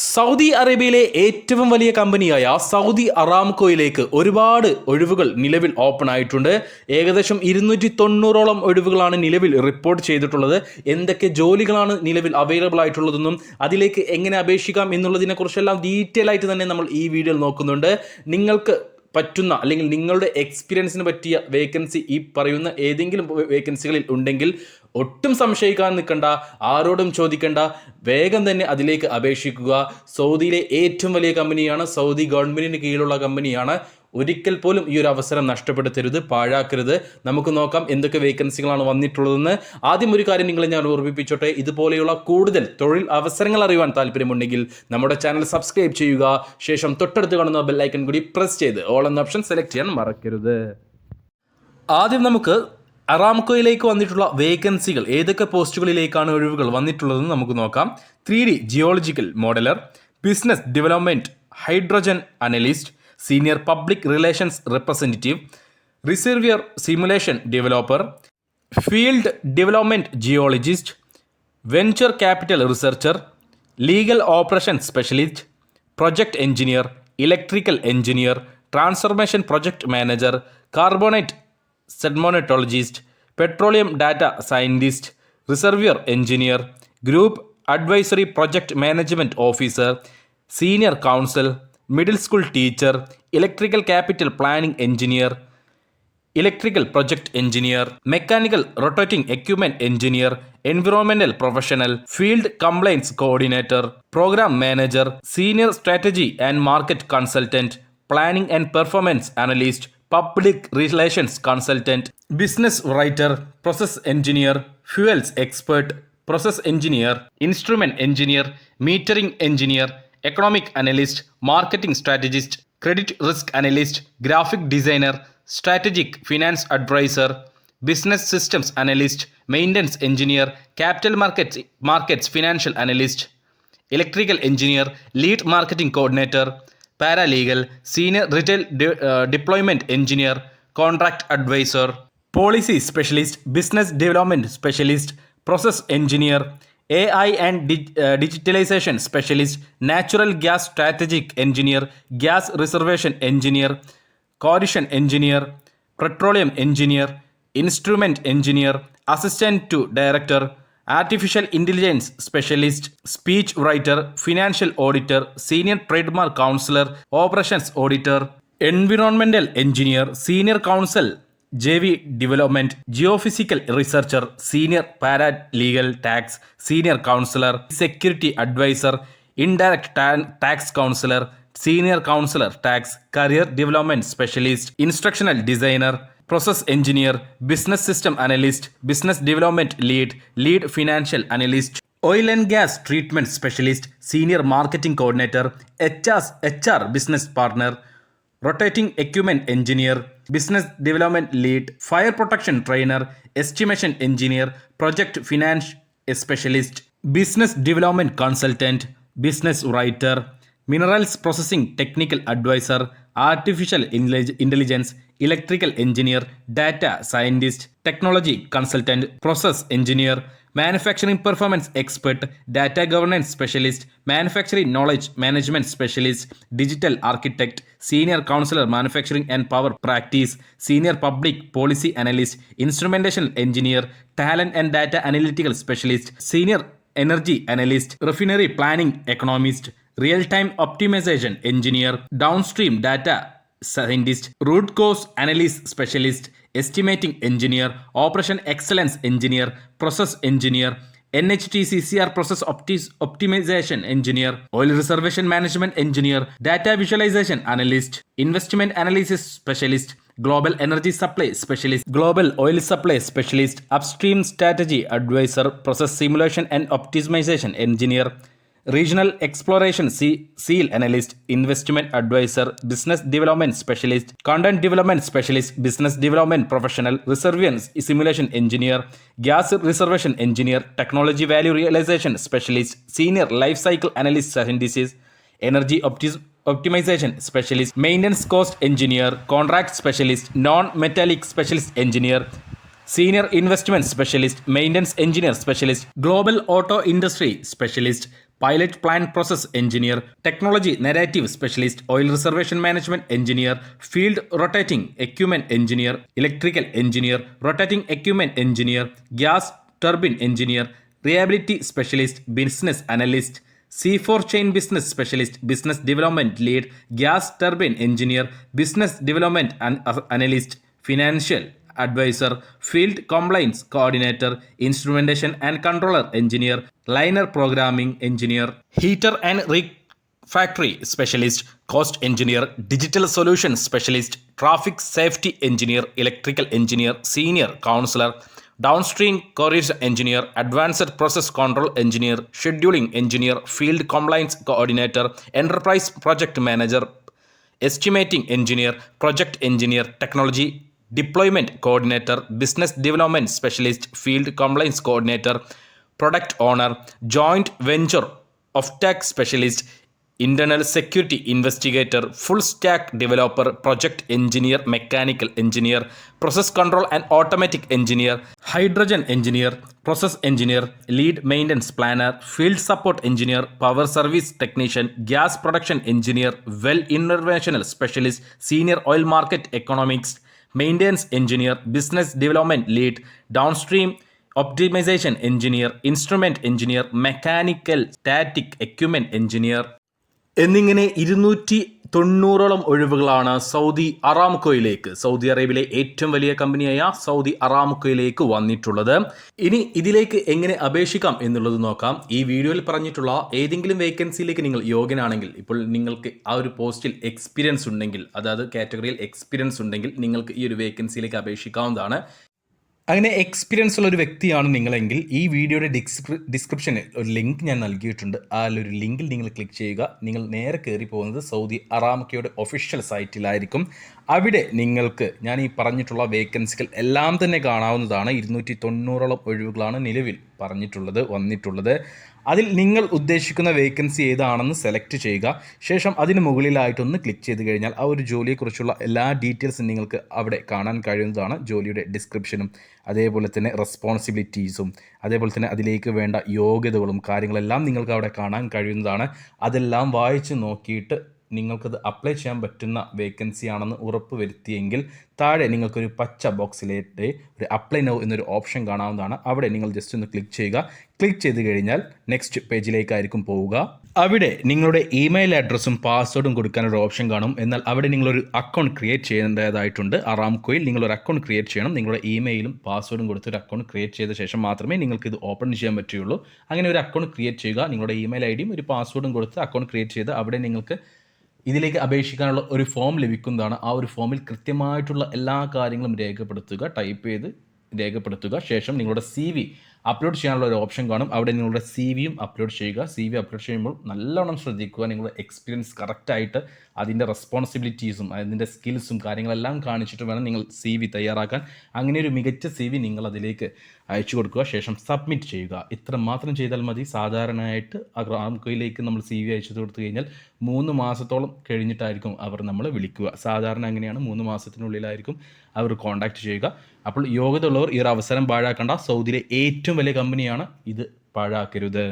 Saudi അറേബ്യയിലെ ഏറ്റവും വലിയ കമ്പനിയായ സൗദി അറാംകോയിലേക്ക് ഒരുപാട് ഒഴിവുകൾ നിലവിൽ ഓപ്പൺ ആയിട്ടുണ്ട്. ഏകദേശം 290ഓളം ഒഴിവുകളാണ് നിലവിൽ റിപ്പോർട്ട് ചെയ്തിട്ടുള്ളത്. എന്തൊക്കെ ജോലികളാണ് നിലവിൽ അവൈലബിൾ ആയിട്ടുള്ളതെന്നും അതിലേക്ക് എങ്ങനെ അപേക്ഷിക്കാം എന്നുള്ളതിനെക്കുറിച്ചെല്ലാം ഡീറ്റെയിൽ ആയിട്ട് തന്നെ നമ്മൾ ഈ വീഡിയോയിൽ നോക്കുന്നുണ്ട്. നിങ്ങൾക്ക് പറ്റുന്ന അല്ലെങ്കിൽ നിങ്ങളുടെ എക്സ്പീരിയൻസിന് പറ്റിയ വേക്കൻസി ഈ പറയുന്ന ഏതെങ്കിലും വേക്കൻസികളിൽ ഉണ്ടെങ്കിൽ ഒട്ടും സംശയിക്കാൻ നിൽക്കണ്ട, ആരോടും ചോദിക്കണ്ട, വേഗം തന്നെ അതിലേക്ക് അപേക്ഷിക്കുക. സൗദിയിലെ ഏറ്റവും വലിയ കമ്പനിയാണ്, സൗദി ഗവൺമെൻറ്റിന് കീഴിലുള്ള കമ്പനിയാണ്. ഒരിക്കൽ പോലും ഈ ഒരു അവസരം നഷ്ടപ്പെടുത്തരുത്, പാഴാക്കരുത്. നമുക്ക് നോക്കാം എന്തൊക്കെ വേക്കൻസികളാണ് വന്നിട്ടുള്ളതെന്ന്. ആദ്യം ഒരു കാര്യം നിങ്ങളെ ഞാൻ ഓർമ്മിപ്പിച്ചോട്ടെ, ഇതുപോലെയുള്ള കൂടുതൽ തൊഴിൽ അവസരങ്ങൾ അറിയുവാൻ താല്പര്യമുണ്ടെങ്കിൽ നമ്മുടെ ചാനൽ സബ്സ്ക്രൈബ് ചെയ്യുക. ശേഷം തൊട്ടടുത്ത് കാണുന്ന ബെല്ലൈക്കൺ കൂടി പ്രസ് ചെയ്ത് ഓൾ എന്ന ഓപ്ഷൻ സെലക്ട് ചെയ്യാൻ മറക്കരുത്. ആദ്യം നമുക്ക് അറാംകോയിലേക്ക് വന്നിട്ടുള്ള വേക്കൻസികൾ, ഏതൊക്കെ പോസ്റ്റുകളിലേക്കാണ് ഒഴിവുകൾ വന്നിട്ടുള്ളതെന്ന് നമുക്ക് നോക്കാം. 3D geological modeller, business development hydrogen analyst, senior public relations representative, reservoir simulation developer, field development geologist, venture capital researcher, legal operation specialist, project engineer, electrical engineer, transformation project manager, carbonate sedimentologist, petroleum data scientist, reservoir engineer, group advisory project management officer, senior counsel, middle school teacher, electrical capital planning engineer, electrical project engineer, mechanical rotating equipment engineer, environmental professional, field compliance coordinator, programme manager, senior strategy and market consultant, planning and performance analyst, public relations consultant, business writer, process engineer, fuels expert, process engineer, instrument engineer, metering engineer, economic analyst, marketing strategist, credit risk analyst, graphic designer, strategic finance adviser, business systems analyst, maintenance engineer, capital markets financial analyst, electrical engineer, lead marketing coordinator, paralegal, senior retail deployment engineer, contract adviser, policy specialist, business development specialist, process engineer, AI and digitalisation specialist, natural gas strategic engineer, gas reservation engineer, corrosion engineer, petroleum engineer, instrument engineer, assistant to director, artificial intelligence specialist, speech writer, financial auditor, senior trademark counsellor, operations auditor, environmental engineer, senior counsel JV development, geophysical researcher, senior paralegal tax, senior counsellor, security advisor, indirect tax counsellor, senior counsellor tax, career development specialist, instructional designer, process engineer, business system analyst, business development lead financial analyst, oil and gas treatment specialist, senior marketing coordinator, HR business partner, rotating equipment engineer, business development lead, fire protection trainer, estimation engineer, project finance specialist, business development consultant, business writer, minerals processing technical adviser, artificial intelligence, electrical engineer, data scientist, technology consultant, process engineer, manufacturing performance expert, data governance specialist, manufacturing knowledge management specialist, digital architect, senior counsellor manufacturing and power practice, senior public policy analyst, instrumentation engineer, talent and data analytical specialist, senior energy analyst, refinery planning economist, real time optimisation engineer, downstream data scientist, root cause analysis specialist, estimating engineer, operation excellence engineer, process engineer, NHTCCR process optimisation engineer, oil reservation management engineer, data visualisation analyst, investment analysis specialist, global energy supply specialist, global oil supply specialist, upstream strategy advisor, process simulation and optimisation engineer, regional exploration seal analyst, investment advisor, business development specialist, content development specialist, business development professional, reservoir simulation engineer, gas reservation engineer, technology value realisation specialist, senior life cycle analyst scientist, energy optimisation specialist, maintenance cost engineer, contract specialist, non metallic specialist engineer, Senior Investment Specialist, Maintenance Engineer Specialist, Global Auto Industry Specialist, pilot plant process engineer, technology narrative specialist, oil reservation management engineer, field rotating equipment engineer, electrical engineer, rotating equipment engineer, gas turbine engineer, reliability specialist, business analyst, C4 chain business specialist, business development lead, gas turbine engineer, business development analyst, financial advisor, field compliance coordinator, instrumentation and controller engineer, linear programming engineer, heater and factory specialist, cost engineer, digital solution specialist, traffic safety engineer, electrical engineer, senior counsellor, downstream courier engineer, advanced process control engineer, scheduling engineer, field compliance coordinator, enterprise project manager, estimating engineer, project engineer, technology deployment coordinator, business development specialist, field compliance coordinator, product owner, joint venture offtake specialist, internal security investigator, full stack developer, project engineer, mechanical engineer, process control and automatic engineer, hydrogen engineer, process engineer, lead maintenance planner, field support engineer, power service technician, gas production engineer, well interventional specialist, senior oil market economics, maintenance engineer, business development lead, downstream optimisation engineer, instrument engineer, mechanical static equipment engineer എന്നിങ്ങനെ 290ഓളം ഒഴിവുകളാണ് Saudi അറാംകോയിലേക്ക്, Saudi അറേബ്യയിലെ ഏറ്റവും വലിയ കമ്പനിയായ Saudi അറാംകോയിലേക്ക് വന്നിട്ടുള്ളത്. ഇനി ഇതിലേക്ക് എങ്ങനെ അപേക്ഷിക്കാം എന്നുള്ളത് നോക്കാം. ഈ വീഡിയോയിൽ പറഞ്ഞിട്ടുള്ള ഏതെങ്കിലും വേക്കൻസിയിലേക്ക് നിങ്ങൾ യോഗ്യനാണെങ്കിൽ, ഇപ്പോൾ നിങ്ങൾക്ക് ആ ഒരു പോസ്റ്റിൽ എക്സ്പീരിയൻസ് ഉണ്ടെങ്കിൽ, അതായത് കാറ്റഗറിയിൽ എക്സ്പീരിയൻസ് ഉണ്ടെങ്കിൽ നിങ്ങൾക്ക് ഈ ഒരു വേക്കൻസിയിലേക്ക് അപേക്ഷിക്കാവുന്നതാണ്. അങ്ങനെ എക്സ്പീരിയൻസ് ഉള്ള ഒരു വ്യക്തിയാണ് നിങ്ങളെങ്കിൽ ഈ വീഡിയോയുടെ ഡിസ്ക്രിപ്ഷനിൽ ഒരു ലിങ്ക് ഞാൻ നൽകിയിട്ടുണ്ട്. ആ ഒരു ലിങ്കിൽ നിങ്ങൾ ക്ലിക്ക് ചെയ്യുക. നിങ്ങൾ നേരെ കയറി പോകുന്നത് സൗദി അറാംകോയുടെ ഒഫീഷ്യൽ സൈറ്റിലായിരിക്കും. അവിടെ നിങ്ങൾക്ക് ഞാൻ ഈ പറഞ്ഞിട്ടുള്ള വേക്കൻസികൾ എല്ലാം തന്നെ കാണാവുന്നതാണ്. 290ഓളം ഒഴിവുകളാണ് നിലവിൽ വന്നിട്ടുള്ളത്. അതിൽ നിങ്ങൾ ഉദ്ദേശിക്കുന്ന വേക്കൻസി ഏതാണെന്ന് സെലക്ട് ചെയ്യുക. ശേഷം അതിന് മുകളിലായിട്ടൊന്ന് ക്ലിക്ക് ചെയ്ത് കഴിഞ്ഞാൽ ആ ഒരു ജോലിയെക്കുറിച്ചുള്ള എല്ലാ ഡീറ്റെയിൽസും നിങ്ങൾക്ക് അവിടെ കാണാൻ കഴിയുന്നതാണ്. ജോലിയുടെ ഡിസ്ക്രിപ്ഷനും അതേപോലെ തന്നെ റെസ്പോൺസിബിലിറ്റീസും അതേപോലെ തന്നെ അതിലേക്ക് വേണ്ട യോഗ്യതകളും കാര്യങ്ങളെല്ലാം നിങ്ങൾക്ക് അവിടെ കാണാൻ കഴിയുന്നതാണ്. അതെല്ലാം വായിച്ച് നോക്കിയിട്ട് നിങ്ങൾക്കത് അപ്ലൈ ചെയ്യാൻ പറ്റുന്ന വേക്കൻസി ആണെന്ന് ഉറപ്പ് വരുത്തിയെങ്കിൽ താഴെ നിങ്ങൾക്കൊരു പച്ച ബോക്സിലേക്ക് ഒരു അപ്ലൈ നൗ എന്നൊരു ഓപ്ഷൻ കാണാവുന്നതാണ്. അവിടെ നിങ്ങൾ ജസ്റ്റ് ഒന്ന് ക്ലിക്ക് ചെയ്യുക. ക്ലിക്ക് ചെയ്ത് കഴിഞ്ഞാൽ നെക്സ്റ്റ് പേജിലേക്കായിരിക്കും പോവുക. അവിടെ നിങ്ങളുടെ ഇമെയിൽ അഡ്രസ്സും പാസ്വേഡും കൊടുക്കാനൊരു ഓപ്ഷൻ കാണും. എന്നാൽ അവിടെ നിങ്ങളൊരു അക്കൗണ്ട് ക്രിയേറ്റ് ചെയ്യേണ്ടതായിട്ടുണ്ട്. അറാംകോയിൽ നിങ്ങളൊരു അക്കൗണ്ട് ക്രിയേറ്റ് ചെയ്യണം. നിങ്ങളുടെ ഇമെയിലും പാസ്വേഡും കൊടുത്ത് ഒരു അക്കൗണ്ട് ക്രിയേറ്റ് ചെയ്ത ശേഷം മാത്രമേ നിങ്ങൾക്ക് ഇത് ഓപ്പൺ ചെയ്യാൻ പറ്റുകയുള്ളൂ. അങ്ങനെ ഒരു അക്കൗണ്ട് ക്രിയേറ്റ് ചെയ്യുക. നിങ്ങളുടെ ഇമെയിൽ ഐ ഡിയും ഒരു പാസ്വേഡും കൊടുത്ത് അക്കൗണ്ട് ക്രിയേറ്റ് ചെയ്ത് അവിടെ നിങ്ങൾക്ക് ഇതിലേക്ക് അപേക്ഷിക്കാനുള്ള ഒരു ഫോം ലഭിക്കുന്നതാണ്. ആ ഒരു ഫോമിൽ കൃത്യമായിട്ടുള്ള എല്ലാ കാര്യങ്ങളും രേഖപ്പെടുത്തുക, ടൈപ്പ് ചെയ്ത് രേഖപ്പെടുത്തുക. ശേഷം നിങ്ങളുടെ CV അപ്ലോഡ് ചെയ്യാനുള്ള ഒരു ഓപ്ഷൻ കാണും. അവിടെ നിങ്ങളുടെ CVയും അപ്ലോഡ് ചെയ്യുക. CV അപ്ലോഡ് ചെയ്യുമ്പോൾ നല്ലോണം ശ്രദ്ധിക്കുക. നിങ്ങളുടെ എക്സ്പീരിയൻസ് കറക്റ്റായിട്ട് അതിൻ്റെ റെസ്പോൺസിബിലിറ്റീസും അതിൻ്റെ സ്കിൽസും കാര്യങ്ങളെല്ലാം കാണിച്ചിട്ട് വേണം നിങ്ങൾ CV തയ്യാറാക്കാൻ. അങ്ങനെ ഒരു മികച്ച CV നിങ്ങൾ അതിലേക്ക് അയച്ചു കൊടുക്കുക. ശേഷം സബ്മിറ്റ് ചെയ്യുക. ഇത്ര മാത്രം ചെയ്താൽ മതി. സാധാരണയായിട്ട് അറാംകോയിലേക്ക് നമ്മൾ CV അയച്ചു കൊടുത്തു കഴിഞ്ഞാൽ 3 മാസത്തോളം കഴിഞ്ഞിട്ടായിരിക്കും അവർ നമ്മളെ വിളിക്കുക. സാധാരണ അങ്ങനെയാണ്, 3 മാസത്തിനുള്ളിലായിരിക്കും അവർ കോൺടാക്റ്റ് ചെയ്യുക. അപ്പോൾ യോഗ്യത ഉള്ളവർ ഈ ഒരു അവസരം പാഴാക്കേണ്ട. സൗദിയിലെ ഏറ്റവും വലിയ കമ്പനിയാണ് ഇത്, പാഴാക്കരുത്.